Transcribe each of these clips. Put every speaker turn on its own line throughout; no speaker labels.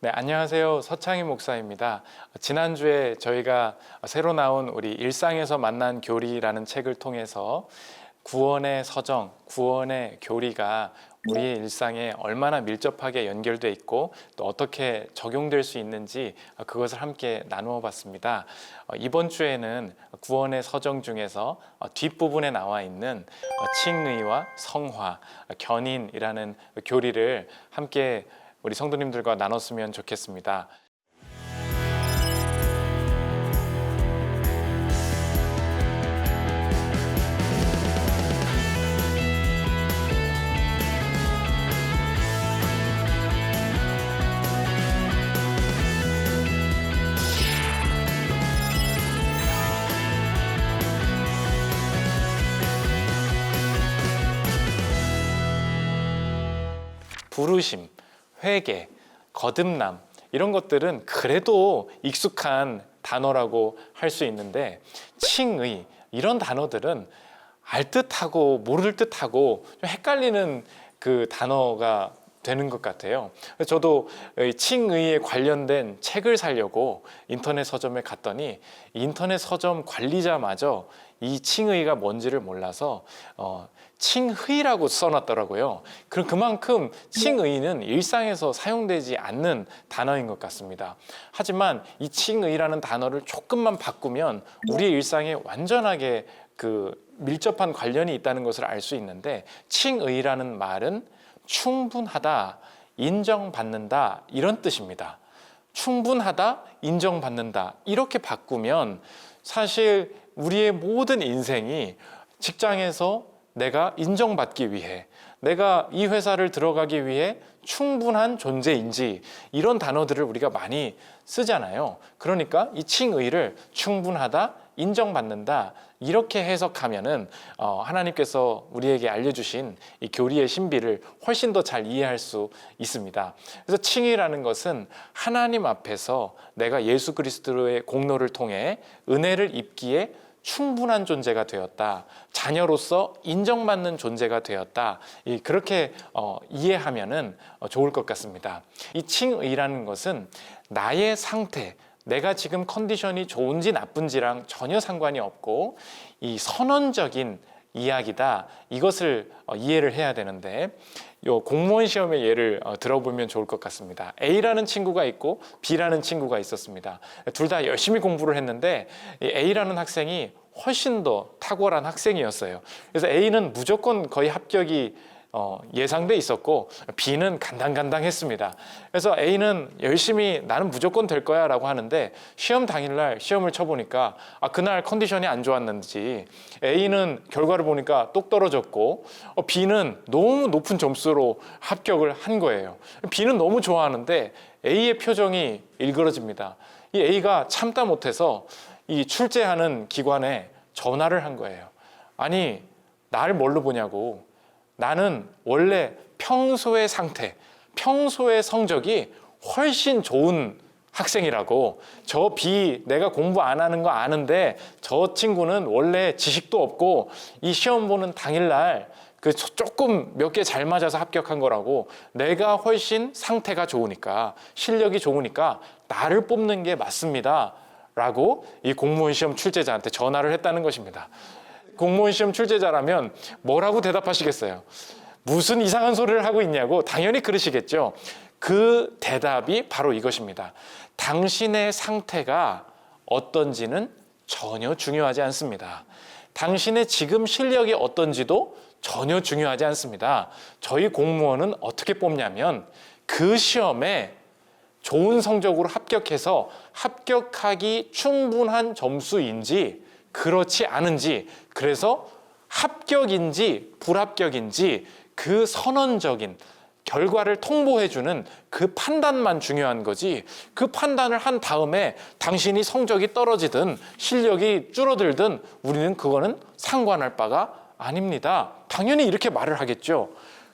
네, 안녕하세요. 서창희 목사입니다. 지난주에 저희가 새로 나온 우리 일상에서 만난 교리라는 책을 통해서 구원의 서정, 구원의 교리가 우리의 일상에 얼마나 밀접하게 연결돼 있고 또 어떻게 적용될 수 있는지 그것을 함께 나누어 봤습니다. 이번 주에는 구원의 서정 중에서 뒷부분에 나와 있는 칭의와 성화, 견인이라는 교리를 함께 우리 성도님들과 나눴으면 좋겠습니다. 부르심, 회개, 거듭남 이런 것들은 그래도 익숙한 단어라고 할 수 있는데 칭의 이런 단어들은 알 듯하고 모를 듯하고 좀 헷갈리는 그 단어가 되는 것 같아요. 저도 칭의에 관련된 책을 사려고 인터넷 서점에 갔더니 인터넷 서점 관리자마저 이 칭의가 뭔지를 몰라서 칭의라고 써놨더라고요. 그럼 그만큼 칭의는 일상에서 사용되지 않는 단어인 것 같습니다. 하지만 이 칭의라는 단어를 조금만 바꾸면 우리의 일상에 완전하게 그 밀접한 관련이 있다는 것을 알 수 있는데 칭의라는 말은 충분하다, 인정받는다 이런 뜻입니다. 충분하다, 인정받는다 이렇게 바꾸면 사실 우리의 모든 인생이 직장에서 내가 인정받기 위해, 내가 이 회사를 들어가기 위해 충분한 존재인지 이런 단어들을 우리가 많이 쓰잖아요. 그러니까 이 칭의를 충분하다, 인정받는다 이렇게 해석하면은 하나님께서 우리에게 알려주신 이 교리의 신비를 훨씬 더 잘 이해할 수 있습니다. 그래서 칭의라는 것은 하나님 앞에서 내가 예수 그리스도의 공로를 통해 은혜를 입기에 충분한 존재가 되었다. 자녀로서 인정받는 존재가 되었다. 그렇게 이해하면은 좋을 것 같습니다. 이 칭의라는 것은 나의 상태, 내가 지금 컨디션이 좋은지 나쁜지랑 전혀 상관이 없고 이 선언적인 이야기다. 이것을 이해를 해야 되는데 요 공무원 시험의 예를 들어보면 좋을 것 같습니다. A라는 친구가 있고 B라는 친구가 있었습니다. 둘 다 열심히 공부를 했는데 A라는 학생이 훨씬 더 탁월한 학생이었어요. 그래서 A는 무조건 거의 합격이 예상돼 있었고 B는 간당간당했습니다. 그래서 A는 열심히 나는 무조건 될 거야 라고 하는데 시험 당일날 시험을 쳐보니까 그날 컨디션이 안 좋았는지 A는 결과를 보니까 똑 떨어졌고 B는 너무 높은 점수로 합격을 한 거예요. B는 너무 좋아하는데 A의 표정이 일그러집니다. 이 A가 참다 못해서 이 출제하는 기관에 전화를 한 거예요. 아니, 날 뭘로 보냐고. 나는 원래 평소의 상태, 평소의 성적이 훨씬 좋은 학생이라고. 저 B 내가 공부 안 하는 거 아는데 저 친구는 원래 지식도 없고 이 시험 보는 당일날 그 조금 몇 개 잘 맞아서 합격한 거라고. 내가 훨씬 상태가 좋으니까 실력이 좋으니까 나를 뽑는 게 맞습니다 라고 이 공무원 시험 출제자한테 전화를 했다는 것입니다. 공무원 시험 출제자라면 뭐라고 대답하시겠어요? 무슨 이상한 소리를 하고 있냐고 당연히 그러시겠죠. 그 대답이 바로 이것입니다. 당신의 상태가 어떤지는 전혀 중요하지 않습니다. 당신의 지금 실력이 어떤지도 전혀 중요하지 않습니다. 저희 공무원은 어떻게 뽑냐면 그 시험에 좋은 성적으로 합격해서 합격하기 충분한 점수인지 그렇지 않은지, 그래서 합격인지 불합격인지 그 선언적인 결과를 통보해주는 그 판단만 중요한 거지, 그 판단을 한 다음에 당신이 성적이 떨어지든 실력이 줄어들든 우리는 그거는 상관할 바가 아닙니다. 당연히 이렇게 말을 하겠죠.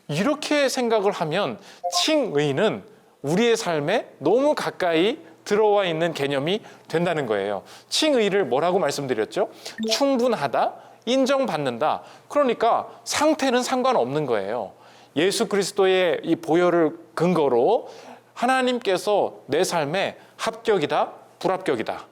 이렇게 생각을 하면 칭의는 우리의 삶에 너무 가까이 들어와 있는 개념이 된다는 거예요. 칭의를 뭐라고 말씀드렸죠? 충분하다, 인정받는다. 그러니까 상태는 상관없는 거예요. 예수 그리스도의 이 보혈을 근거로 하나님께서 내 삶에 합격이다, 불합격이다.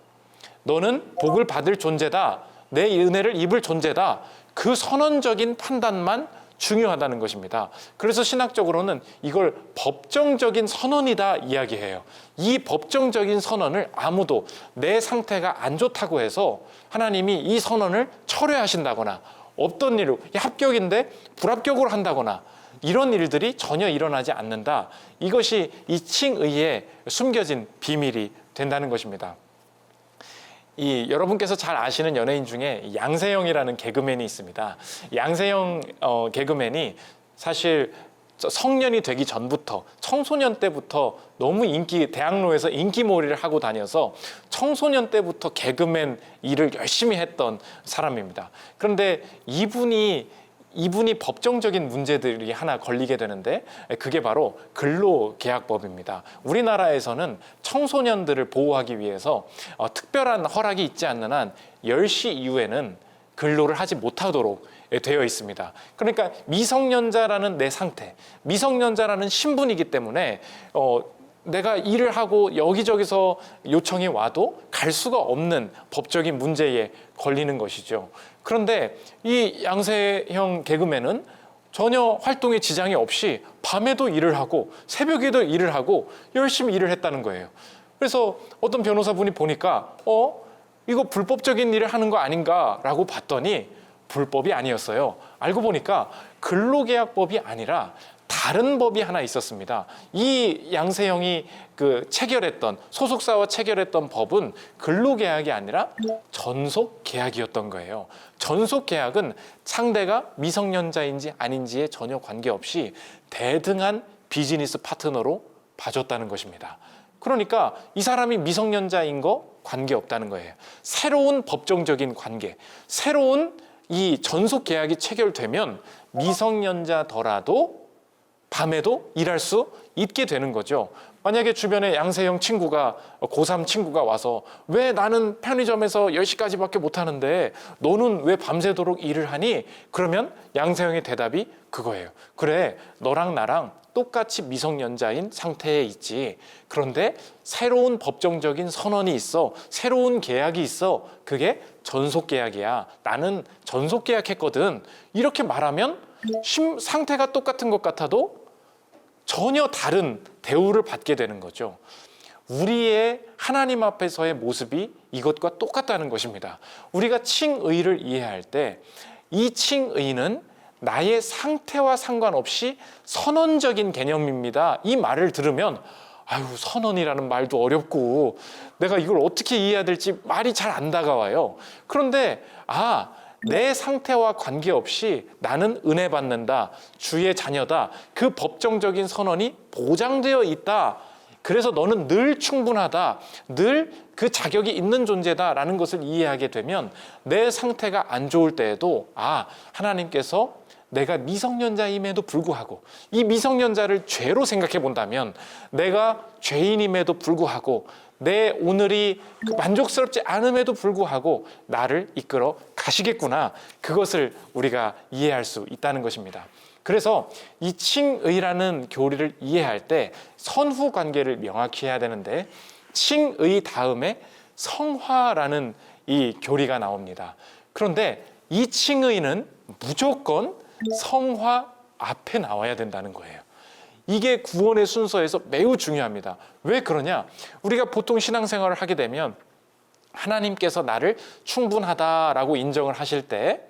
너는 복을 받을 존재다, 내 은혜를 입을 존재다. 그 선언적인 판단만 중요하다는 것입니다. 그래서 신학적으로는 이걸 법정적인 선언이다 이야기해요. 이 법정적인 선언을 아무도 내 상태가 안 좋다고 해서 하나님이 이 선언을 철회하신다거나 없던 일로 합격인데 불합격으로 한다거나 이런 일들이 전혀 일어나지 않는다. 이것이 이 칭의에 숨겨진 비밀이 된다는 것입니다. 여러분께서 잘 아시는 연예인 중에 양세형이라는 개그맨이 있습니다. 양세형 개그맨이 사실 성년이 되기 전부터 청소년 때부터 너무 대학로에서 인기몰이를 하고 다녀서 청소년 때부터 개그맨 일을 열심히 했던 사람입니다. 그런데 이분이 법정적인 문제들이 하나 걸리게 되는데 그게 바로 근로계약법입니다. 우리나라에서는 청소년들을 보호하기 위해서 특별한 허락이 있지 않는 한 10시 이후에는 근로를 하지 못하도록 되어 있습니다. 그러니까 미성년자라는 내 상태, 미성년자라는 신분이기 때문에 내가 일을 하고 여기저기서 요청이 와도 갈 수가 없는 법적인 문제에 걸리는 것이죠. 그런데 이 양세형 개그맨은 전혀 활동에 지장이 없이 밤에도 일을 하고 새벽에도 일을 하고 열심히 일을 했다는 거예요. 그래서 어떤 변호사분이 보니까 이거 불법적인 일을 하는 거 아닌가라고 봤더니 불법이 아니었어요. 알고 보니까 근로계약법이 아니라 다른 법이 하나 있었습니다. 이 양세형이 체결했던 소속사와 체결했던 법은 근로계약이 아니라 전속계약이었던 거예요. 전속계약은 상대가 미성년자인지 아닌지에 전혀 관계없이 대등한 비즈니스 파트너로 봐줬다는 것입니다. 그러니까 이 사람이 미성년자인 거 관계없다는 거예요. 새로운 법정적인 관계, 새로운 이 전속계약이 체결되면 미성년자더라도 밤에도 일할 수 있게 되는 거죠. 만약에 주변에 양세형 친구가 고3 친구가 와서 왜 나는 편의점에서 10시까지밖에 못하는데 너는 왜 밤새도록 일을 하니? 그러면 양세형의 대답이 그거예요. 그래, 너랑 나랑 똑같이 미성년자인 상태에 있지. 그런데 새로운 법정적인 선언이 있어. 새로운 계약이 있어. 그게 전속계약이야. 나는 전속계약했거든. 이렇게 말하면 상태가 똑같은 것 같아도 전혀 다른 대우를 받게 되는 거죠. 우리의 하나님 앞에서의 모습이 이것과 똑같다는 것입니다. 우리가 칭의를 이해할 때 이 칭의는 나의 상태와 상관없이 선언적인 개념입니다. 이 말을 들으면 선언이라는 말도 어렵고 내가 이걸 어떻게 이해해야 될지 말이 잘 안 다가와요. 그런데 내 상태와 관계없이 나는 은혜 받는다, 주의 자녀다, 그 법정적인 선언이 보장되어 있다. 그래서 너는 늘 충분하다, 늘 그 자격이 있는 존재다라는 것을 이해하게 되면 내 상태가 안 좋을 때에도 하나님께서 내가 미성년자임에도 불구하고 이 미성년자를 죄로 생각해 본다면 내가 죄인임에도 불구하고 내 오늘이 만족스럽지 않음에도 불구하고 나를 이끌어 가시겠구나. 그것을 우리가 이해할 수 있다는 것입니다. 그래서 이 칭의라는 교리를 이해할 때 선후 관계를 명확히 해야 되는데 칭의 다음에 성화라는 이 교리가 나옵니다. 그런데 이 칭의는 무조건 성화 앞에 나와야 된다는 거예요. 이게 구원의 순서에서 매우 중요합니다. 왜 그러냐? 우리가 보통 신앙생활을 하게 되면 하나님께서 나를 충분하다라고 인정을 하실 때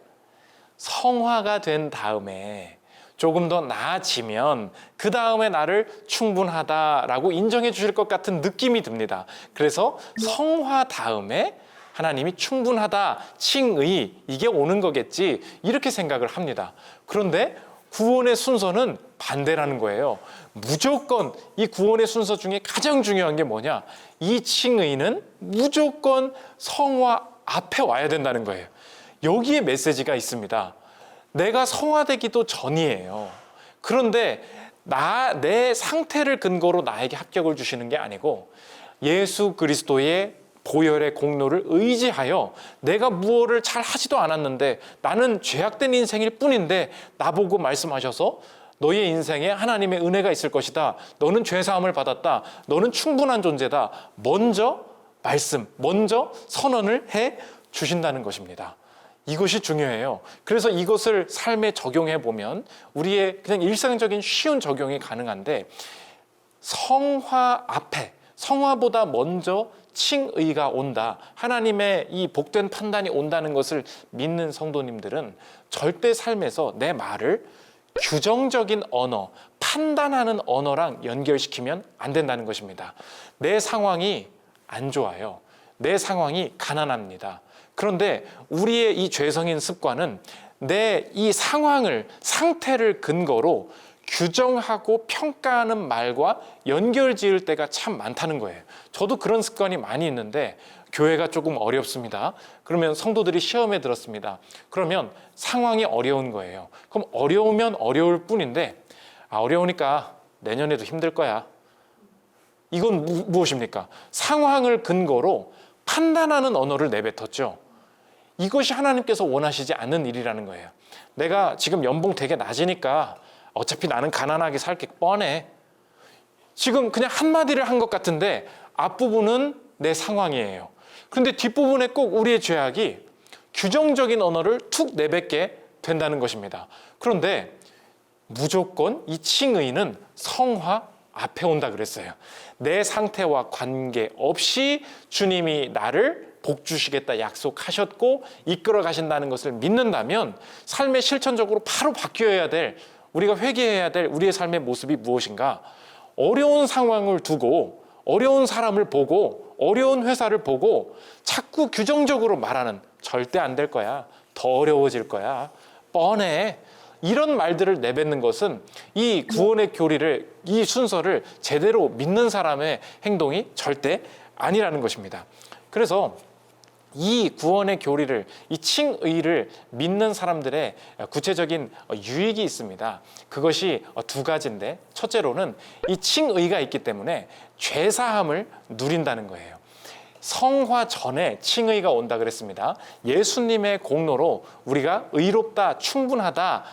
성화가 된 다음에 조금 더 나아지면 그 다음에 나를 충분하다라고 인정해 주실 것 같은 느낌이 듭니다. 그래서 성화 다음에 하나님이 충분하다, 칭의, 이게 오는 거겠지 이렇게 생각을 합니다. 그런데 구원의 순서는 반대라는 거예요. 무조건 이 구원의 순서 중에 가장 중요한 게 뭐냐? 이 칭의는 무조건 성화 앞에 와야 된다는 거예요. 여기에 메시지가 있습니다. 내가 성화되기도 전이에요. 그런데 내 상태를 근거로 나에게 합격을 주시는 게 아니고 예수 그리스도의 보혈의 공로를 의지하여 내가 무엇을 잘 하지도 않았는데 나는 죄악된 인생일 뿐인데 나보고 말씀하셔서 너의 인생에 하나님의 은혜가 있을 것이다. 너는 죄사함을 받았다. 너는 충분한 존재다. 먼저 말씀, 먼저 선언을 해 주신다는 것입니다. 이것이 중요해요. 그래서 이것을 삶에 적용해 보면 우리의 그냥 일상적인 쉬운 적용이 가능한데, 성화 앞에, 성화보다 먼저 칭의가 온다, 하나님의 이 복된 판단이 온다는 것을 믿는 성도님들은 절대 삶에서 내 말을 규정적인 언어, 판단하는 언어랑 연결시키면 안 된다는 것입니다. 내 상황이 안 좋아요. 내 상황이 가난합니다. 그런데 우리의 이 죄성인 습관은 내 이 상황을, 상태를 근거로 규정하고 평가하는 말과 연결 지을 때가 참 많다는 거예요. 저도 그런 습관이 많이 있는데, 교회가 조금 어렵습니다. 그러면 성도들이 시험에 들었습니다. 그러면 상황이 어려운 거예요. 그럼 어려우면 어려울 뿐인데, 어려우니까 내년에도 힘들 거야. 이건 무엇입니까? 상황을 근거로 판단하는 언어를 내뱉었죠. 이것이 하나님께서 원하시지 않는 일이라는 거예요. 내가 지금 연봉 되게 낮으니까 어차피 나는 가난하게 살게 뻔해. 지금 그냥 한마디를 한 것 같은데 앞부분은 내 상황이에요. 그런데 뒷부분에 꼭 우리의 죄악이 규정적인 언어를 툭 내뱉게 된다는 것입니다. 그런데 무조건 이 칭의는 성화 앞에 온다 그랬어요. 내 상태와 관계없이 주님이 나를 복 주시겠다 약속하셨고 이끌어 가신다는 것을 믿는다면 삶의 실천적으로 바로 바뀌어야 될, 우리가 회개해야 될 우리의 삶의 모습이 무엇인가? 어려운 상황을 두고, 어려운 사람을 보고, 어려운 회사를 보고 자꾸 규정적으로 말하는, 절대 안 될 거야, 더 어려워질 거야, 뻔해, 이런 말들을 내뱉는 것은 이 구원의 교리를, 이 순서를 제대로 믿는 사람의 행동이 절대 아니라는 것입니다. 그래서 이 구원의 교리를, 이 칭의를 믿는 사람들의 구체적인 유익이 있습니다. 그것이 두 가지인데, 첫째로는 이 칭의가 있기 때문에 죄사함을 누린다는 거예요. 성화 전에 칭의가 온다 그랬습니다. 예수님의 공로로 우리가 의롭다, 충분하다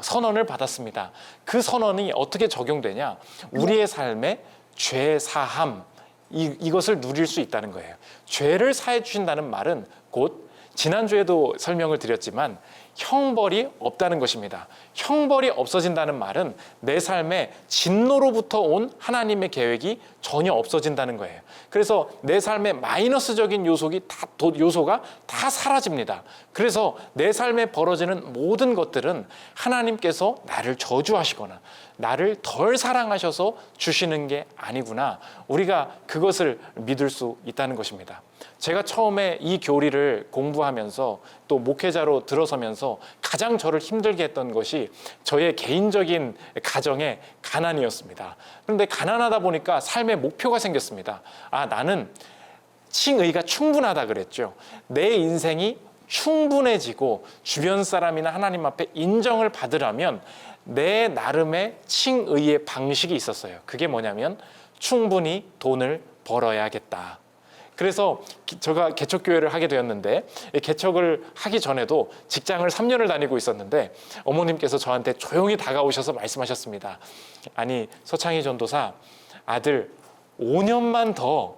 선언을 받았습니다. 그 선언이 어떻게 적용되냐? 우리의 삶에 죄사함, 이것을 누릴 수 있다는 거예요. 죄를 사해 주신다는 말은 곧 지난주에도 설명을 드렸지만 형벌이 없다는 것입니다. 형벌이 없어진다는 말은 내 삶에 진노로부터 온 하나님의 계획이 전혀 없어진다는 거예요. 그래서 내 삶에 마이너스적인 요소가 다 사라집니다. 그래서 내 삶에 벌어지는 모든 것들은 하나님께서 나를 저주하시거나 나를 덜 사랑하셔서 주시는 게 아니구나, 우리가 그것을 믿을 수 있다는 것입니다. 제가 처음에 이 교리를 공부하면서 또 목회자로 들어서면서 가장 저를 힘들게 했던 것이 저의 개인적인 가정의 가난이었습니다. 그런데 가난하다 보니까 삶의 목표가 생겼습니다. 나는 칭의가 충분하다 그랬죠. 내 인생이 충분해지고 주변 사람이나 하나님 앞에 인정을 받으려면 내 나름의 칭의의 방식이 있었어요. 그게 뭐냐면 충분히 돈을 벌어야겠다. 그래서 제가 개척교회를 하게 되었는데, 개척을 하기 전에도 직장을 3년을 다니고 있었는데 어머님께서 저한테 조용히 다가오셔서 말씀하셨습니다. 아니, 서창희 전도사, 아들 5년만 더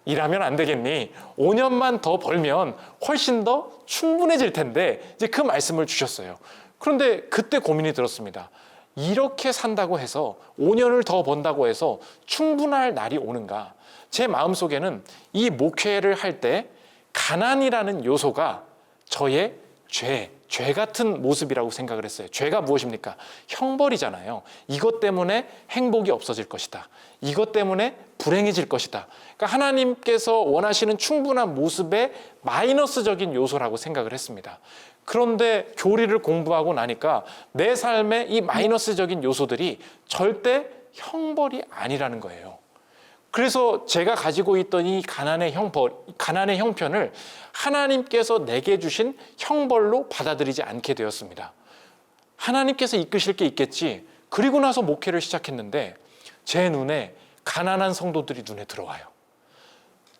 일하면 안 되겠니? 5년만 더 벌면 훨씬 더 충분해질 텐데, 이제 그 말씀을 주셨어요. 그런데 그때 고민이 들었습니다. 이렇게 산다고 해서 5년을 더 번다고 해서 충분할 날이 오는가? 제 마음속에는 이 목회를 할 때 가난이라는 요소가 저의 죄 같은 모습이라고 생각을 했어요. 죄가 무엇입니까? 형벌이잖아요. 이것 때문에 행복이 없어질 것이다. 이것 때문에 불행해질 것이다. 그러니까 하나님께서 원하시는 충분한 모습의 마이너스적인 요소라고 생각을 했습니다. 그런데 교리를 공부하고 나니까 내 삶의 이 마이너스적인 요소들이 절대 형벌이 아니라는 거예요. 그래서 제가 가지고 있던 이 가난의 형편을 하나님께서 내게 주신 형벌로 받아들이지 않게 되었습니다. 하나님께서 이끄실 게 있겠지. 그리고 나서 목회를 시작했는데 제 눈에 가난한 성도들이 눈에 들어와요.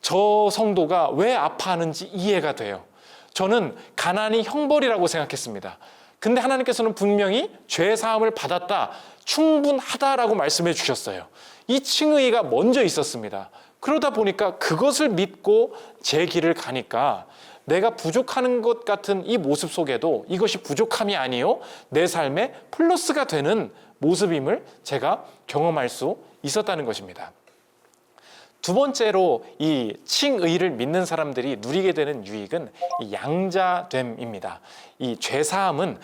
저 성도가 왜 아파하는지 이해가 돼요. 저는 가난이 형벌이라고 생각했습니다. 근데 하나님께서는 분명히 죄 사함을 받았다, 충분하다라고 말씀해 주셨어요. 이 칭의가 먼저 있었습니다. 그러다 보니까 그것을 믿고 제 길을 가니까 내가 부족한 것 같은 이 모습 속에도 이것이 부족함이 아니요, 내 삶의 플러스가 되는 모습임을 제가 경험할 수 있었다는 것입니다. 두 번째로 이 칭의를 믿는 사람들이 누리게 되는 유익은 이 양자됨입니다. 이 죄사함은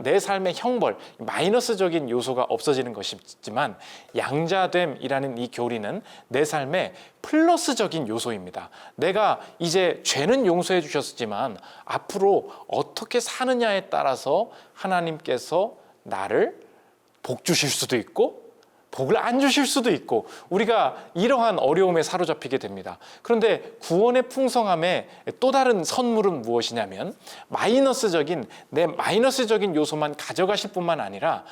내 삶의 형벌, 마이너스적인 요소가 없어지는 것이지만 양자됨이라는 이 교리는 내 삶의 플러스적인 요소입니다. 내가 이제 죄는 용서해 주셨지만 앞으로 어떻게 사느냐에 따라서 하나님께서 나를 복 주실 수도 있고 복을 안 주실 수도 있고 우리가 이러한 어려움에 사로잡히게 됩니다. 그런데 구원의 풍성함의 또 다른 선물은 무엇이냐면 내 마이너스적인 요소만 가져가실 뿐만 아니라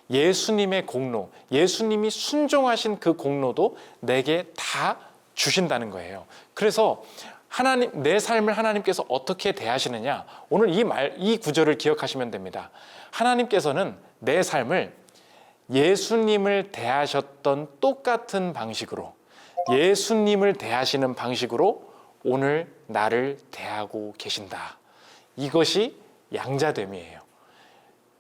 예수님의 공로, 예수님이 순종하신 그 공로도 내게 다 주신다는 거예요. 그래서 내 삶을 하나님께서 어떻게 대하시느냐, 오늘 이 구절을 기억하시면 됩니다. 하나님께서는 내 삶을 예수님을 대하셨던 똑같은 방식으로, 예수님을 대하시는 방식으로 오늘 나를 대하고 계신다. 이것이 양자됨이에요.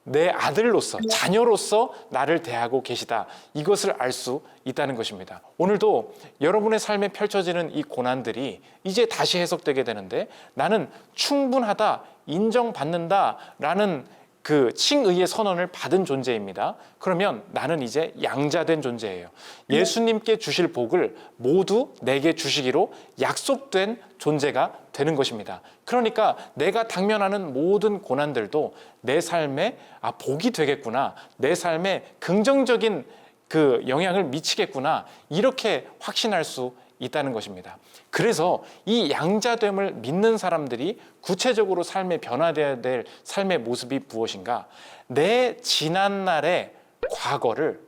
내 아들로서, 자녀로서 나를 대하고 계시다. 이것을 알 수 있다는 것입니다. 오늘도 여러분의 삶에 펼쳐지는 이 고난들이 이제 다시 해석되게 되는데, 나는 충분하다, 인정받는다라는 그 칭의의 선언을 받은 존재입니다. 그러면 나는 이제 양자된 존재예요. 예수님께 주실 복을 모두 내게 주시기로 약속된 존재가 되는 것입니다. 그러니까 내가 당면하는 모든 고난들도 내 삶에 복이 되겠구나, 내 삶에 긍정적인 그 영향을 미치겠구나, 이렇게 확신할 수 있다는 것입니다. 그래서 이 양자됨을 믿는 사람들이 구체적으로 삶에 변화되어야 될 삶의 모습이 무엇인가? 내 지난날의 과거를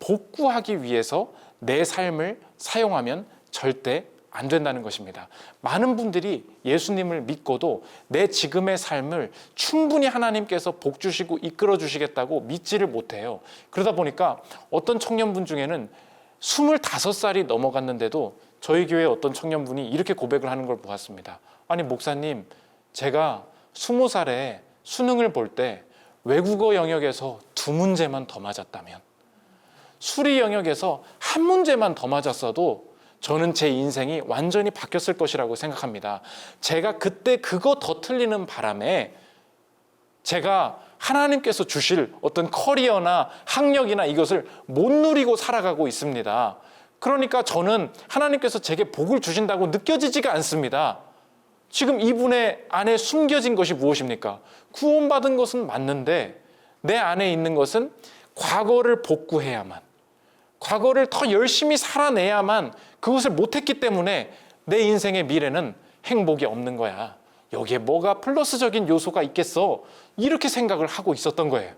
복구하기 위해서 내 삶을 사용하면 절대 안 된다는 것입니다. 많은 분들이 예수님을 믿고도 내 지금의 삶을 충분히 하나님께서 복 주시고 이끌어 주시겠다고 믿지를 못해요. 그러다 보니까 어떤 청년분 중에는 25살이 넘어갔는데도 저희 교회 어떤 청년분이 이렇게 고백을 하는 걸 보았습니다. 아니 목사님, 제가 20살에 수능을 볼 때 외국어 영역에서 2문제만 더 맞았다면, 수리 영역에서 1문제만 더 맞았어도 저는 제 인생이 완전히 바뀌었을 것이라고 생각합니다. 제가 그때 그거 더 틀리는 바람에 제가 하나님께서 주실 어떤 커리어나 학력이나 이것을 못 누리고 살아가고 있습니다. 그러니까 저는 하나님께서 제게 복을 주신다고 느껴지지가 않습니다. 지금 이분의 안에 숨겨진 것이 무엇입니까? 구원받은 것은 맞는데 내 안에 있는 것은 과거를 복구해야만, 과거를 더 열심히 살아내야만 그것을 못했기 때문에 내 인생의 미래는 행복이 없는 거야. 여기에 뭐가 플러스적인 요소가 있겠어? 이렇게 생각을 하고 있었던 거예요.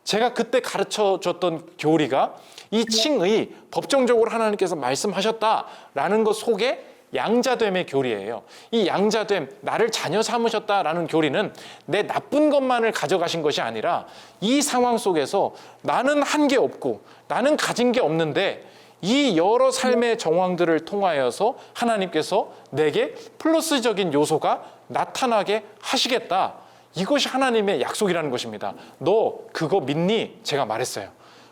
제가 그때 가르쳐줬던 교리가 이 칭의, 법정적으로 하나님께서 말씀하셨다라는 것 속에 양자됨의 교리예요. 이 양자됨, 나를 자녀 삼으셨다라는 교리는 내 나쁜 것만을 가져가신 것이 아니라 이 상황 속에서 나는 한 게 없고 나는 가진 게 없는데 이 여러 삶의 정황들을 통하여서 하나님께서 내게 플러스적인 요소가 나타나게 하시겠다. 이것이 하나님의 약속이라는 것입니다. 너 그거 믿니? 제가 말했어요.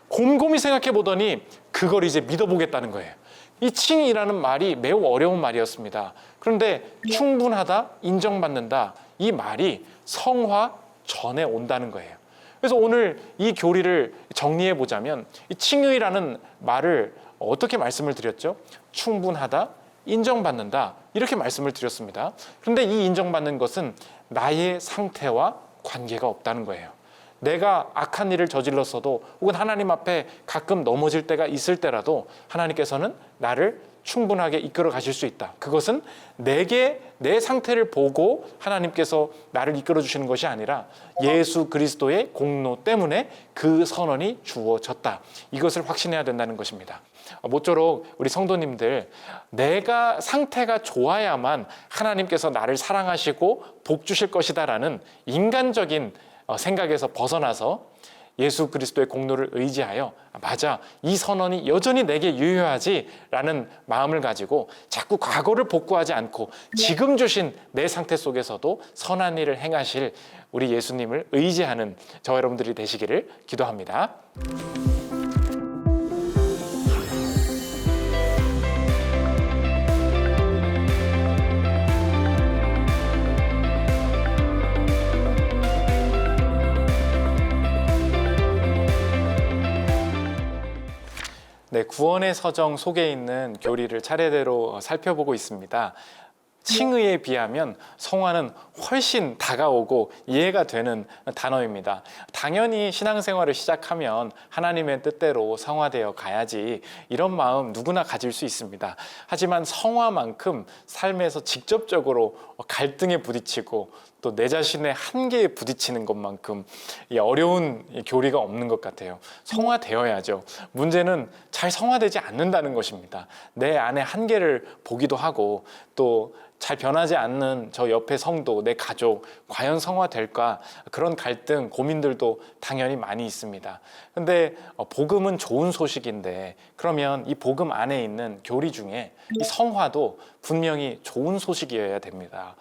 곰곰이 생각해 보더니 그걸 이제 믿어보겠다는 거예요. 이 칭이라는 말이 매우 어려운 말이었습니다. 그런데 충분하다, 인정받는다, 이 말이 성화 전에 온다는 거예요. 그래서 오늘 이 교리를 정리해 보자면 이 칭의라는 말을 어떻게 말씀을 드렸죠? 충분하다, 인정받는다, 이렇게 말씀을 드렸습니다. 그런데 이 인정받는 것은 나의 상태와 관계가 없다는 거예요. 내가 악한 일을 저질렀어도 혹은 하나님 앞에 가끔 넘어질 때가 있을 때라도 하나님께서는 나를 충분하게 이끌어 가실 수 있다. 그것은 내게 내 상태를 보고 하나님께서 나를 이끌어 주시는 것이 아니라 예수 그리스도의 공로 때문에 그 선언이 주어졌다. 이것을 확신해야 된다는 것입니다. 모쪼록 우리 성도님들, 내가 상태가 좋아야만 하나님께서 나를 사랑하시고 복 주실 것이다라는 인간적인 생각에서 벗어나서 예수 그리스도의 공로를 의지하여 맞아, 이 선언이 여전히 내게 유효하지라는 마음을 가지고 자꾸 과거를 복구하지 않고 지금 주신 내 상태 속에서도 선한 일을 행하실 우리 예수님을 의지하는 저 여러분들이 되시기를 기도합니다. 네, 구원의 서정 속에 있는 교리를 차례대로 살펴보고 있습니다. 칭의에 비하면 성화는 훨씬 다가오고 이해가 되는 단어입니다. 당연히 신앙생활을 시작하면 하나님의 뜻대로 성화되어 가야지, 이런 마음 누구나 가질 수 있습니다. 하지만 성화만큼 삶에서 직접적으로 갈등에 부딪히고 또 내 자신의 한계에 부딪히는 것만큼 어려운 교리가 없는 것 같아요. 성화되어야죠. 문제는 잘 성화되지 않는다는 것입니다. 내 안의 한계를 보기도 하고 또 잘 변하지 않는 저 옆의 성도, 내 가족, 과연 성화될까? 그런 갈등, 고민들도 당연히 많이 있습니다. 근데 복음은 좋은 소식인데, 그러면 이 복음 안에 있는 교리 중에 이 성화도 분명히 좋은 소식이어야 됩니다.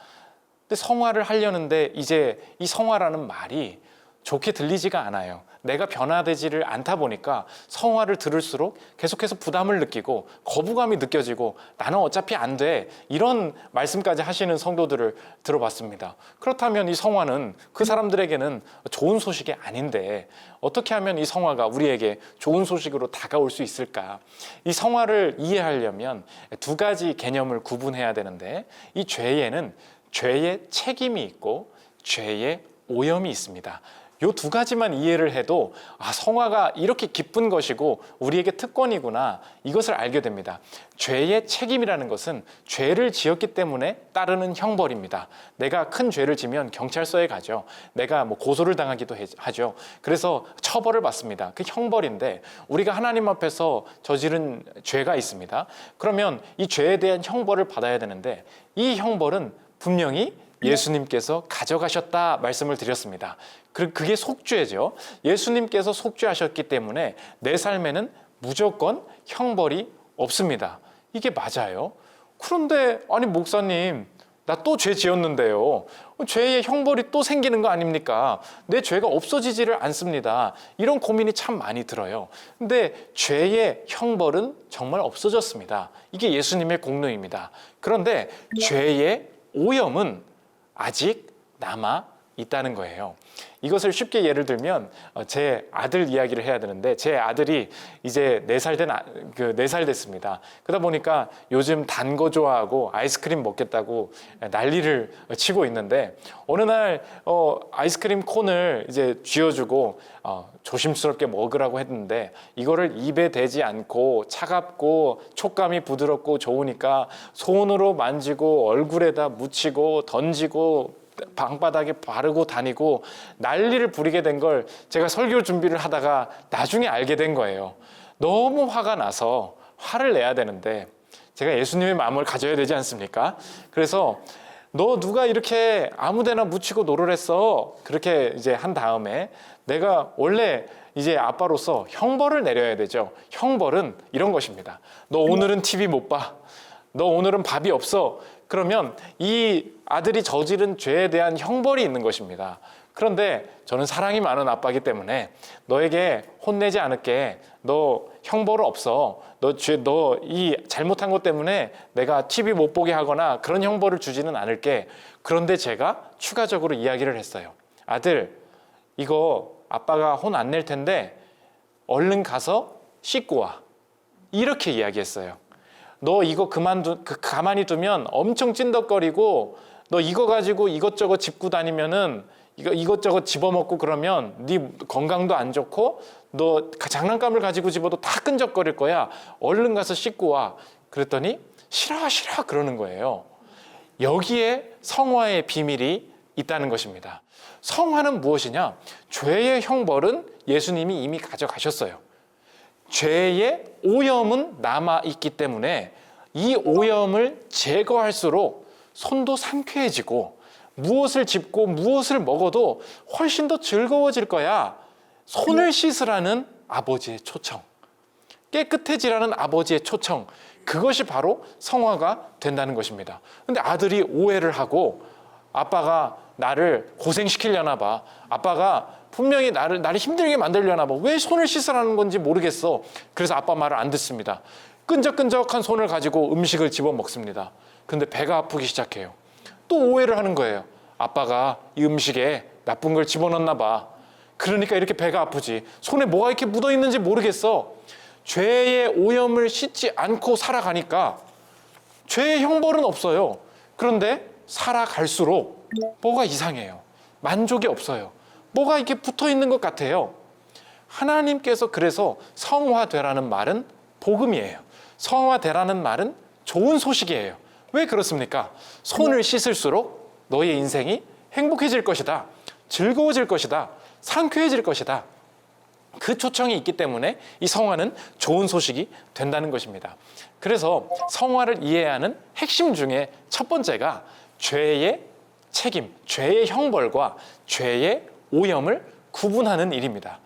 근데 성화를 하려는데 이제 이 성화라는 말이 좋게 들리지가 않아요. 내가 변화되지를 않다 보니까 성화를 들을수록 계속해서 부담을 느끼고 거부감이 느껴지고 나는 어차피 안 돼, 이런 말씀까지 하시는 성도들을 들어봤습니다. 그렇다면 이 성화는 그 사람들에게는 좋은 소식이 아닌데 어떻게 하면 이 성화가 우리에게 좋은 소식으로 다가올 수 있을까? 이 성화를 이해하려면 두 가지 개념을 구분해야 되는데, 이 죄에는 죄의 책임이 있고 죄의 오염이 있습니다. 이 두 가지만 이해를 해도 성화가 이렇게 기쁜 것이고 우리에게 특권이구나, 이것을 알게 됩니다. 죄의 책임이라는 것은 죄를 지었기 때문에 따르는 형벌입니다. 내가 큰 죄를 지면 경찰서에 가죠. 내가 고소를 당하기도 하죠. 그래서 처벌을 받습니다. 그 형벌인데, 우리가 하나님 앞에서 저지른 죄가 있습니다. 그러면 이 죄에 대한 형벌을 받아야 되는데, 이 형벌은 분명히 예수님께서 가져가셨다 말씀을 드렸습니다. 그게 속죄죠. 예수님께서 속죄하셨기 때문에 내 삶에는 무조건 형벌이 없습니다. 이게 맞아요. 그런데 아니 목사님, 나 또 죄 지었는데요, 죄의 형벌이 또 생기는 거 아닙니까? 내 죄가 없어지지를 않습니다. 이런 고민이 참 많이 들어요. 근데 죄의 형벌은 정말 없어졌습니다. 이게 예수님의 공로입니다. 그런데 죄의 오염은 아직 남아 있다는 거예요. 이것을 쉽게 예를 들면 제 아들 이야기를 해야 되는데, 제 아들이 이제 4살 됐습니다. 그러다 보니까 요즘 단 거 좋아하고 아이스크림 먹겠다고 난리를 치고 있는데, 어느 날 아이스크림 콘을 이제 쥐어주고 조심스럽게 먹으라고 했는데, 이거를 입에 대지 않고 차갑고 촉감이 부드럽고 좋으니까 손으로 만지고 얼굴에다 묻히고 던지고 방바닥에 바르고 다니고 난리를 부리게 된 걸 제가 설교 준비를 하다가 나중에 알게 된 거예요. 너무 화가 나서 화를 내야 되는데 제가 예수님의 마음을 가져야 되지 않습니까? 그래서 너 누가 이렇게 아무데나 묻히고 놀을 했어? 그렇게 이제 한 다음에 내가 원래 이제 아빠로서 형벌을 내려야 되죠. 형벌은 이런 것입니다. 너 오늘은 TV 못 봐. 너 오늘은 밥이 없어. 그러면 이 아들이 저지른 죄에 대한 형벌이 있는 것입니다. 그런데 저는 사랑이 많은 아빠이기 때문에 너에게 혼내지 않을게. 너 형벌은 없어. 너 이 잘못한 것 때문에 내가 TV 못 보게 하거나 그런 형벌을 주지는 않을게. 그런데 제가 추가적으로 이야기를 했어요. 아들, 이거 아빠가 혼 안 낼 텐데 얼른 가서 씻고 와. 이렇게 이야기했어요. 너 이거 가만히 두면 엄청 찐덕거리고, 너 이거 가지고 이것저것 짚고 다니면은 이것저것 집어먹고 그러면 네 건강도 안 좋고 너 장난감을 가지고 집어도 다 끈적거릴 거야. 얼른 가서 씻고 와. 그랬더니 싫어 그러는 거예요. 여기에 성화의 비밀이 있다는 것입니다. 성화는 무엇이냐? 죄의 형벌은 예수님이 이미 가져가셨어요. 죄의 오염은 남아있기 때문에 이 오염을 제거할수록 손도 상쾌해지고 무엇을 짚고 무엇을 먹어도 훨씬 더 즐거워질 거야. 손을 씻으라는 아버지의 초청, 깨끗해지라는 아버지의 초청, 그것이 바로 성화가 된다는 것입니다. 근데 아들이 오해를 하고 아빠가 나를 고생시키려나 봐. 아빠가 분명히 나를 힘들게 만들려나 봐. 왜 손을 씻으라는 건지 모르겠어. 그래서 아빠 말을 안 듣습니다. 끈적끈적한 손을 가지고 음식을 집어 먹습니다. 근데 배가 아프기 시작해요. 또 오해를 하는 거예요. 아빠가 이 음식에 나쁜 걸 집어넣나 봐. 그러니까 이렇게 배가 아프지. 손에 뭐가 이렇게 묻어 있는지 모르겠어. 죄의 오염을 씻지 않고 살아가니까 죄의 형벌은 없어요. 그런데 살아갈수록 뭐가 이상해요. 만족이 없어요. 뭐가 이렇게 붙어 있는 것 같아요. 하나님께서 그래서 성화되라는 말은 복음이에요. 성화되라는 말은 좋은 소식이에요. 왜 그렇습니까? 손을 씻을수록 너의 인생이 행복해질 것이다. 즐거워질 것이다. 상쾌해질 것이다. 그 초청이 있기 때문에 이 성화는 좋은 소식이 된다는 것입니다. 그래서 성화를 이해하는 핵심 중에 첫 번째가 죄의 책임, 죄의 형벌과 죄의 오염을 구분하는 일입니다.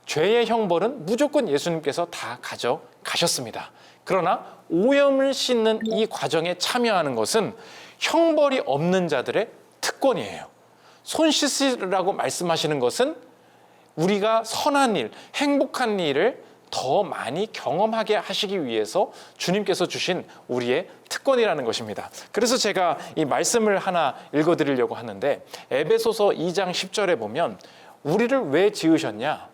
죄의 형벌은 무조건 예수님께서 다 가져가셨습니다. 그러나 오염을 씻는 이 과정에 참여하는 것은 형벌이 없는 자들의 특권이에요. 손 씻으라고 말씀하시는 것은 우리가 선한 일, 행복한 일을 더 많이 경험하게 하시기 위해서 주님께서 주신 우리의 특권이라는 것입니다. 그래서 제가 이 말씀을 하나 읽어드리려고 하는데, 에베소서 2장 10절에 보면 우리를 왜 지으셨냐?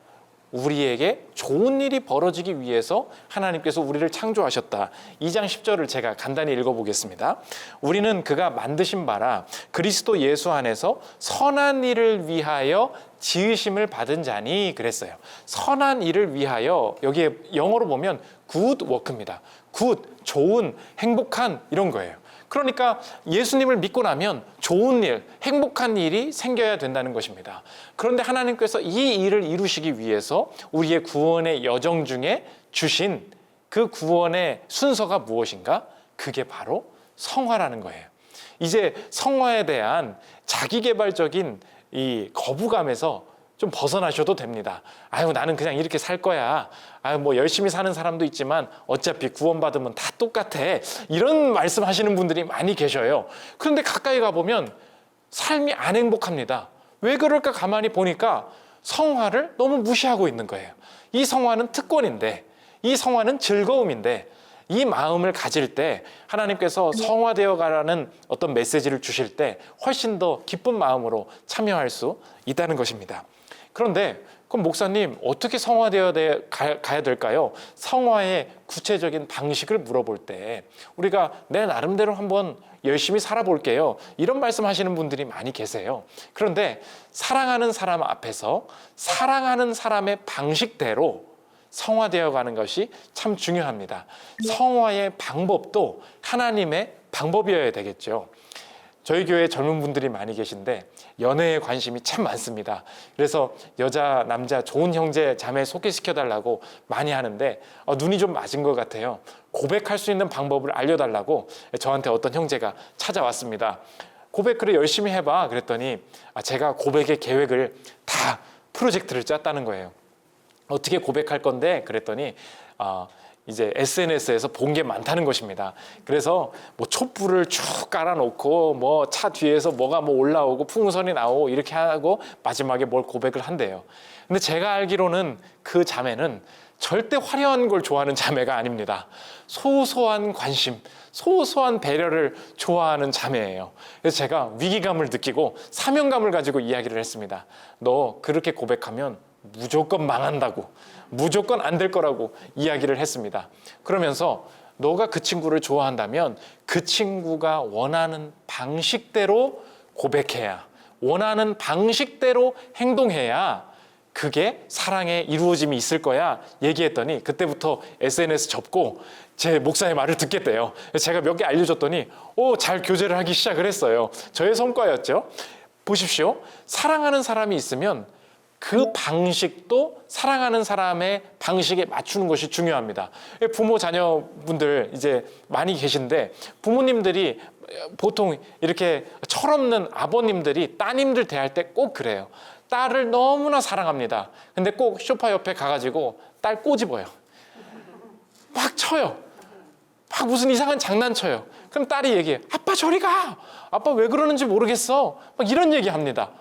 우리에게 좋은 일이 벌어지기 위해서 하나님께서 우리를 창조하셨다. 2장 10절을 제가 간단히 읽어보겠습니다. 우리는 그가 만드신 바라 그리스도 예수 안에서 선한 일을 위하여 지으심을 받은 자니, 그랬어요. 선한 일을 위하여, 여기에 영어로 보면 good work입니다. good, 좋은, 행복한, 이런 거예요. 그러니까 예수님을 믿고 나면 좋은 일, 행복한 일이 생겨야 된다는 것입니다. 그런데 하나님께서 이 일을 이루시기 위해서 우리의 구원의 여정 중에 주신 그 구원의 순서가 무엇인가? 그게 바로 성화라는 거예요. 이제 성화에 대한 자기개발적인 이 거부감에서 좀 벗어나셔도 됩니다. 아유, 나는 그냥 이렇게 살 거야. 아유, 뭐 열심히 사는 사람도 있지만 어차피 구원받으면 다 똑같아. 이런 말씀하시는 분들이 많이 계셔요. 그런데 가까이 가보면 삶이 안 행복합니다. 왜 그럴까 가만히 보니까 성화를 너무 무시하고 있는 거예요. 이 성화는 특권인데, 이 성화는 즐거움인데, 이 마음을 가질 때 하나님께서 성화되어 가라는 어떤 메시지를 주실 때 훨씬 더 기쁜 마음으로 참여할 수 있다는 것입니다. 그런데 그럼 목사님, 어떻게 성화되어 가야 될까요? 성화의 구체적인 방식을 물어볼 때 우리가 내 나름대로 한번 열심히 살아볼게요, 이런 말씀하시는 분들이 많이 계세요. 그런데 사랑하는 사람 앞에서 사랑하는 사람의 방식대로 성화되어 가는 것이 참 중요합니다. 성화의 방법도 하나님의 방법이어야 되겠죠. 저희 교회에 젊은 분들이 많이 계신데 연애에 관심이 참 많습니다. 그래서 여자, 남자, 좋은 형제, 자매 소개시켜달라고 많이 하는데 눈이 좀 맞은 것 같아요. 고백할 수 있는 방법을 알려달라고 저한테 어떤 형제가 찾아왔습니다. 고백을 열심히 해봐. 그랬더니 제가 고백의 계획을 다 프로젝트를 짰다는 거예요. 어떻게 고백할 건데? 그랬더니 이제 SNS에서 본 게 많다는 것입니다. 그래서 뭐 촛불을 쭉 깔아놓고 뭐 차 뒤에서 뭐가 뭐 올라오고 풍선이 나오고 이렇게 하고 마지막에 뭘 고백을 한대요. 근데 제가 알기로는 그 자매는 절대 화려한 걸 좋아하는 자매가 아닙니다. 소소한 관심, 소소한 배려를 좋아하는 자매예요. 그래서 제가 위기감을 느끼고 사명감을 가지고 이야기를 했습니다. 너 그렇게 고백하면 무조건 망한다고, 무조건 안 될 거라고 이야기를 했습니다. 그러면서 너가 그 친구를 좋아한다면 그 친구가 원하는 방식대로 고백해야, 원하는 방식대로 행동해야 그게 사랑의 이루어짐이 있을 거야 얘기했더니 그때부터 SNS 접고 제 목사의 말을 듣겠대요. 제가 몇 개 알려줬더니 잘 교제를 하기 시작을 했어요. 저의 성과였죠. 보십시오. 사랑하는 사람이 있으면 그 방식도 사랑하는 사람의 방식에 맞추는 것이 중요합니다. 부모 자녀분들 이제 많이 계신데 부모님들이 보통 이렇게 철없는 아버님들이 따님들 대할 때 꼭 그래요. 딸을 너무나 사랑합니다. 근데 꼭 소파 옆에 가가지고 딸 꼬집어요. 막 쳐요. 막 무슨 이상한 장난쳐요. 그럼 딸이 얘기해. 아빠 저리 가. 아빠 왜 그러는지 모르겠어. 막 이런 얘기합니다.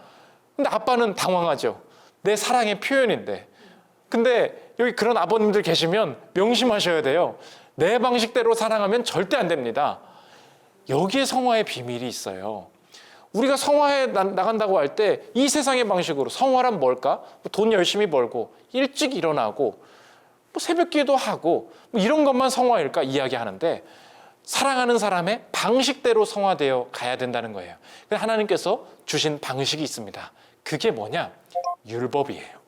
근데 아빠는 당황하죠. 내 사랑의 표현인데. 근데 여기 그런 아버님들 계시면 명심하셔야 돼요. 내 방식대로 사랑하면 절대 안 됩니다. 여기에 성화의 비밀이 있어요. 우리가 성화에 나간다고 할 때 이 세상의 방식으로 성화란 뭘까? 돈 열심히 벌고 일찍 일어나고 새벽 기도 하고 이런 것만 성화일까 이야기하는데 사랑하는 사람의 방식대로 성화되어 가야 된다는 거예요. 하나님께서 주신 방식이 있습니다. 그게 뭐냐? 율법이에요.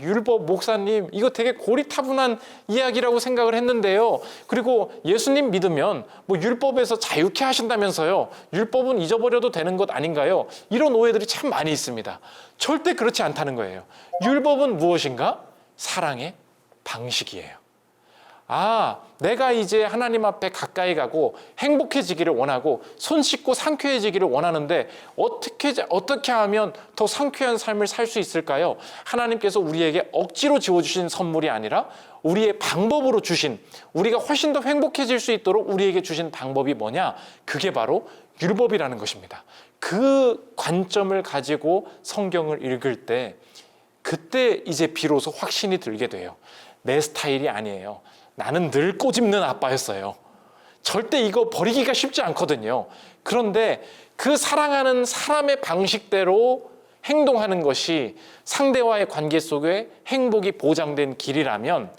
율법 목사님 이거 되게 고리타분한 이야기라고 생각을 했는데요. 그리고 예수님 믿으면 율법에서 자유케 하신다면서요. 율법은 잊어버려도 되는 것 아닌가요? 이런 오해들이 참 많이 있습니다. 절대 그렇지 않다는 거예요. 율법은 무엇인가? 사랑의 방식이에요. 내가 이제 하나님 앞에 가까이 가고 행복해지기를 원하고 손 씻고 상쾌해지기를 원하는데 어떻게 하면 더 상쾌한 삶을 살 수 있을까요? 하나님께서 우리에게 억지로 지어주신 선물이 아니라 우리의 방법으로 주신, 우리가 훨씬 더 행복해질 수 있도록 우리에게 주신 방법이 뭐냐? 그게 바로 율법이라는 것입니다. 그 관점을 가지고 성경을 읽을 때 그때 이제 비로소 확신이 들게 돼요. 내 스타일이 아니에요. 나는 늘 꼬집는 아빠였어요. 절대 이거 버리기가 쉽지 않거든요. 그런데 그 사랑하는 사람의 방식대로 행동하는 것이 상대와의 관계 속에 행복이 보장된 길이라면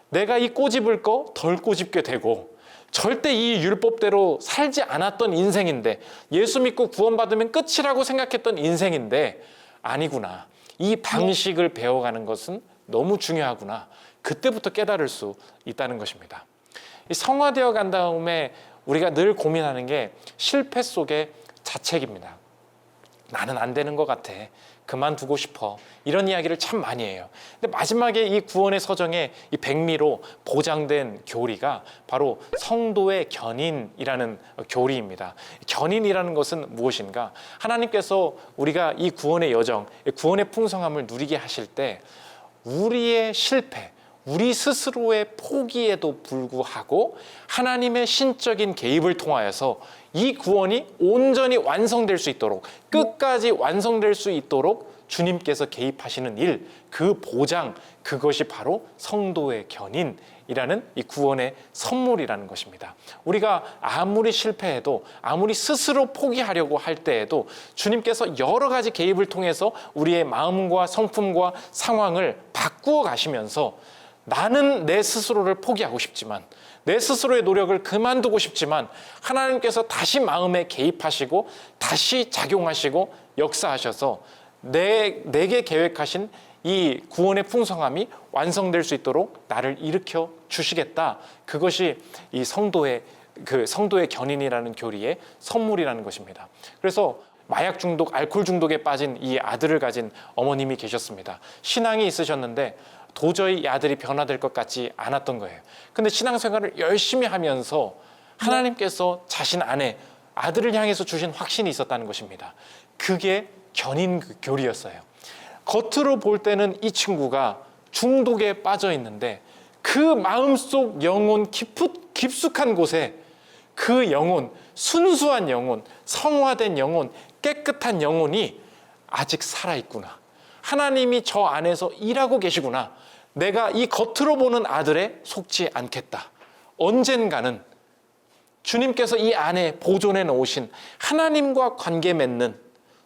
내가 이 꼬집을 거 덜 꼬집게 되고 절대 이 율법대로 살지 않았던 인생인데 예수 믿고 구원받으면 끝이라고 생각했던 인생인데 아니구나. 이 방식을 배워가는 것은 너무 중요하구나. 그때부터 깨달을 수 있다는 것입니다. 성화되어 간 다음에 우리가 늘 고민하는 게 실패 속의 자책입니다. 나는 안 되는 것 같아. 그만두고 싶어. 이런 이야기를 참 많이 해요. 근데 마지막에 이 구원의 서정에 이 백미로 보장된 교리가 바로 성도의 견인이라는 교리입니다. 견인이라는 것은 무엇인가? 하나님께서 우리가 이 구원의 여정, 구원의 풍성함을 누리게 하실 때 우리의 실패, 우리 스스로의 포기에도 불구하고 하나님의 신적인 개입을 통하여서 이 구원이 온전히 완성될 수 있도록 끝까지 완성될 수 있도록 주님께서 개입하시는 일, 그 보장, 그것이 바로 성도의 견인이라는 이 구원의 선물이라는 것입니다. 우리가 아무리 실패해도 아무리 스스로 포기하려고 할 때에도 주님께서 여러 가지 개입을 통해서 우리의 마음과 성품과 상황을 바꾸어 가시면서 나는 내 스스로를 포기하고 싶지만 내 스스로의 노력을 그만두고 싶지만 하나님께서 다시 마음에 개입하시고 다시 작용하시고 역사하셔서 내게 계획하신 이 구원의 풍성함이 완성될 수 있도록 나를 일으켜 주시겠다. 그것이 이 성도의 견인이라는 교리의 선물이라는 것입니다. 그래서 마약 중독, 알코올 중독에 빠진 이 아들을 가진 어머님이 계셨습니다. 신앙이 있으셨는데 도저히 이 아들이 변화될 것 같지 않았던 거예요. 근데 신앙생활을 열심히 하면서 하나님께서 자신 안에 아들을 향해서 주신 확신이 있었다는 것입니다. 그게 견인 교리였어요. 겉으로 볼 때는 이 친구가 중독에 빠져 있는데 그 마음속 영혼 깊숙한 곳에 그 영혼, 순수한 영혼, 성화된 영혼, 깨끗한 영혼이 아직 살아있구나. 하나님이 저 안에서 일하고 계시구나. 내가 이 겉으로 보는 아들에 속지 않겠다. 언젠가는 주님께서 이 안에 보존해 놓으신 하나님과 관계 맺는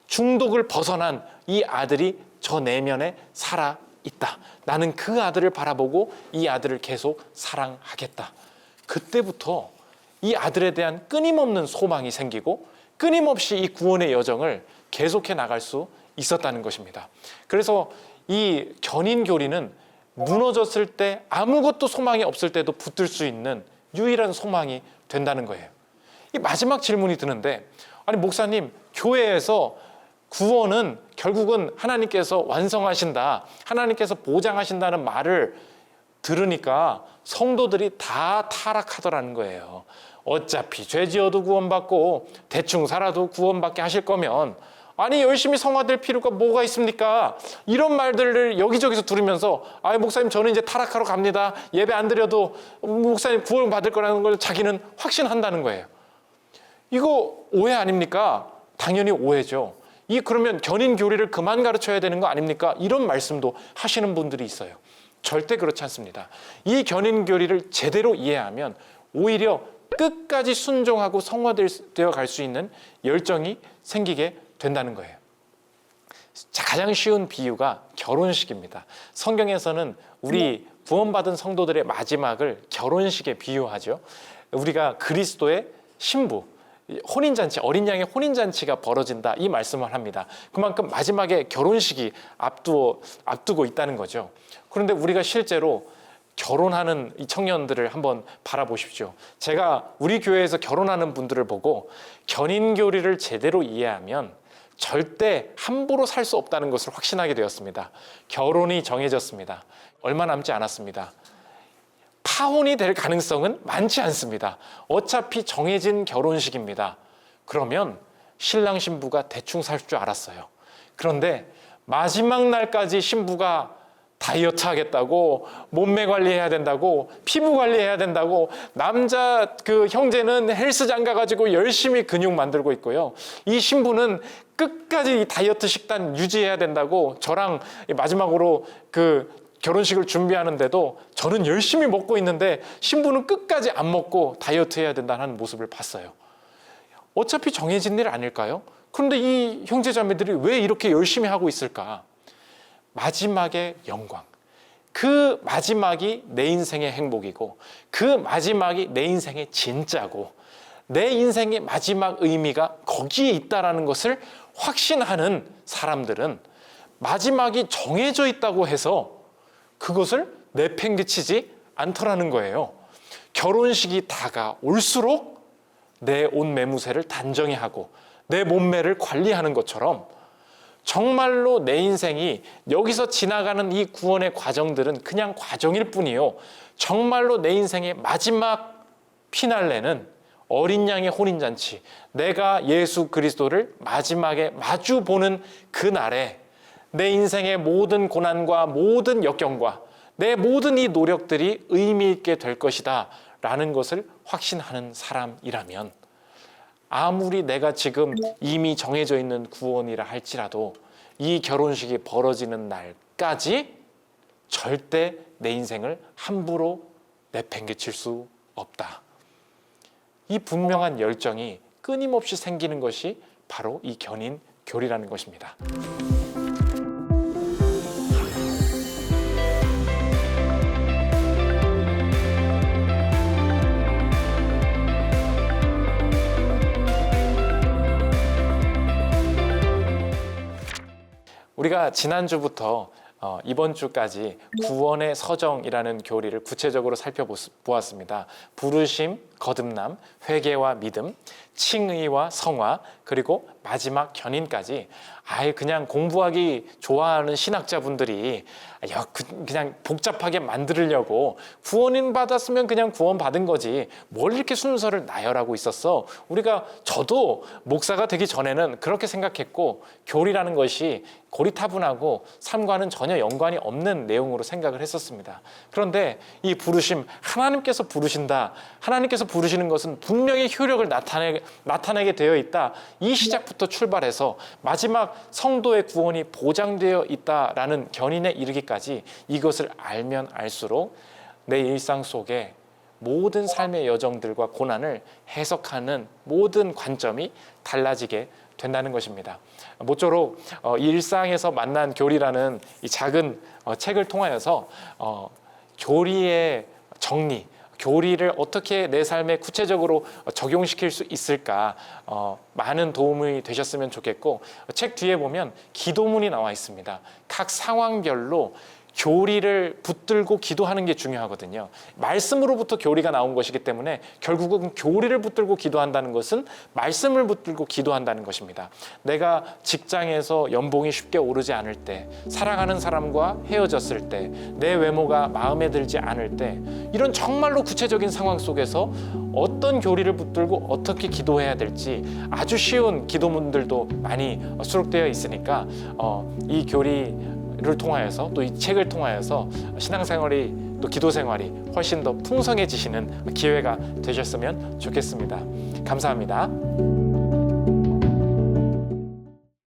중독을 벗어난 이 아들이 저 내면에 살아있다. 나는 그 아들을 바라보고 이 아들을 계속 사랑하겠다. 그때부터 이 아들에 대한 끊임없는 소망이 생기고 끊임없이 이 구원의 여정을 계속해 나갈 수 있었다는 것입니다. 그래서 이 견인 교리는 무너졌을 때 아무것도 소망이 없을 때도 붙들 수 있는 유일한 소망이 된다는 거예요. 이 마지막 질문이 드는데 아니 목사님 교회에서 구원은 결국은 하나님께서 완성하신다, 하나님께서 보장하신다는 말을 들으니까 성도들이 다 타락하더라는 거예요. 어차피 죄 지어도 구원받고 대충 살아도 구원받게 하실 거면 아니 열심히 성화될 필요가 뭐가 있습니까? 이런 말들을 여기저기서 들으면서 목사님 저는 이제 타락하러 갑니다. 예배 안 드려도 목사님 구원 받을 거라는 걸 자기는 확신한다는 거예요. 이거 오해 아닙니까? 당연히 오해죠. 그러면 견인 교리를 그만 가르쳐야 되는 거 아닙니까? 이런 말씀도 하시는 분들이 있어요. 절대 그렇지 않습니다. 이 견인 교리를 제대로 이해하면 오히려 끝까지 순종하고 성화되어 갈 수 있는 열정이 생기게 된다는 거예요. 가장 쉬운 비유가 결혼식입니다. 성경에서는 우리 구원받은 성도들의 마지막을 결혼식에 비유하죠. 우리가 그리스도의 신부, 혼인잔치, 어린 양의 혼인잔치가 벌어진다, 이 말씀을 합니다. 그만큼 마지막에 결혼식이 앞두고 있다는 거죠. 그런데 우리가 실제로 결혼하는 이 청년들을 한번 바라보십시오. 제가 우리 교회에서 결혼하는 분들을 보고 견인교리를 제대로 이해하면 절대 함부로 살 수 없다는 것을 확신하게 되었습니다. 결혼이 정해졌습니다. 얼마 남지 않았습니다. 파혼이 될 가능성은 많지 않습니다. 어차피 정해진 결혼식입니다. 그러면 신랑 신부가 대충 살 줄 알았어요. 그런데 마지막 날까지 신부가 다이어트 하겠다고, 몸매 관리해야 된다고, 피부 관리해야 된다고, 남자 형제는 헬스장 가가지고 열심히 근육 만들고 있고요. 이 신부는 끝까지 이 다이어트 식단 유지해야 된다고 저랑 마지막으로 결혼식을 준비하는데도 저는 열심히 먹고 있는데 신부는 끝까지 안 먹고 다이어트 해야 된다는 모습을 봤어요. 어차피 정해진 일 아닐까요? 그런데 이 형제 자매들이 왜 이렇게 열심히 하고 있을까? 마지막의 영광, 그 마지막이 내 인생의 행복이고 그 마지막이 내 인생의 진짜고 내 인생의 마지막 의미가 거기에 있다는 것을 확신하는 사람들은 마지막이 정해져 있다고 해서 그것을 내팽개치지 않더라는 거예요. 결혼식이 다가올수록 내 옷 매무새를 단정히 하고 내 몸매를 관리하는 것처럼 정말로 내 인생이 여기서 지나가는 이 구원의 과정들은 그냥 과정일 뿐이요, 정말로 내 인생의 마지막 피날레는 어린 양의 혼인잔치, 내가 예수 그리스도를 마지막에 마주 보는 그날에 내 인생의 모든 고난과 모든 역경과 내 모든 이 노력들이 의미 있게 될 것이다 라는 것을 확신하는 사람이라면 아무리 내가 지금 이미 정해져 있는 구원이라 할지라도 이 결혼식이 벌어지는 날까지 절대 내 인생을 함부로 내팽개칠 수 없다. 이 분명한 열정이 끊임없이 생기는 것이 바로 이 견인 교리라는 것입니다. 우리가 지난주부터 이번 주까지 구원의 서정이라는 교리를 구체적으로 살펴보았습니다. 부르심, 거듭남, 회개와 믿음, 칭의와 성화, 그리고 마지막 견인까지 그냥 공부하기 좋아하는 신학자분들이 그냥 복잡하게 만들려고 구원인 받았으면 그냥 구원 받은 거지 뭘 이렇게 순서를 나열하고 있었어. 저도 목사가 되기 전에는 그렇게 생각했고 교리라는 것이 고리타분하고 삶과는 전혀 연관이 없는 내용으로 생각을 했었습니다. 그런데 이 부르심, 하나님께서 부르신다, 하나님께서 부르시는 것은 분명히 효력을 나타내게 되어 있다, 이 시작부터 출발해서 마지막 성도의 구원이 보장되어 있다라는 견인에 이르기까지 이것을 알면 알수록 내 일상 속에 모든 삶의 여정들과 고난을 해석하는 모든 관점이 달라지게 된다는 것입니다. 모쪼록 일상에서 만난 교리라는 이 작은 책을 통하여서 교리의 정리, 교리를 어떻게 내 삶에 구체적으로 적용시킬 수 있을까 많은 도움이 되셨으면 좋겠고, 책 뒤에 보면 기도문이 나와 있습니다. 각 상황별로 교리를 붙들고 기도하는 게 중요하거든요. 말씀으로부터 교리가 나온 것이기 때문에 결국은 교리를 붙들고 기도한다는 것은 말씀을 붙들고 기도한다는 것입니다. 내가 직장에서 연봉이 쉽게 오르지 않을 때, 사랑하는 사람과 헤어졌을 때, 내 외모가 마음에 들지 않을 때, 이런 정말로 구체적인 상황 속에서 어떤 교리를 붙들고 어떻게 기도해야 될지 아주 쉬운 기도문들도 많이 수록되어 있으니까 이 교리를 통하여서 또 이 책을 통하여서 신앙생활이 또 기도생활이 훨씬 더 풍성해지시는 기회가 되셨으면 좋겠습니다. 감사합니다.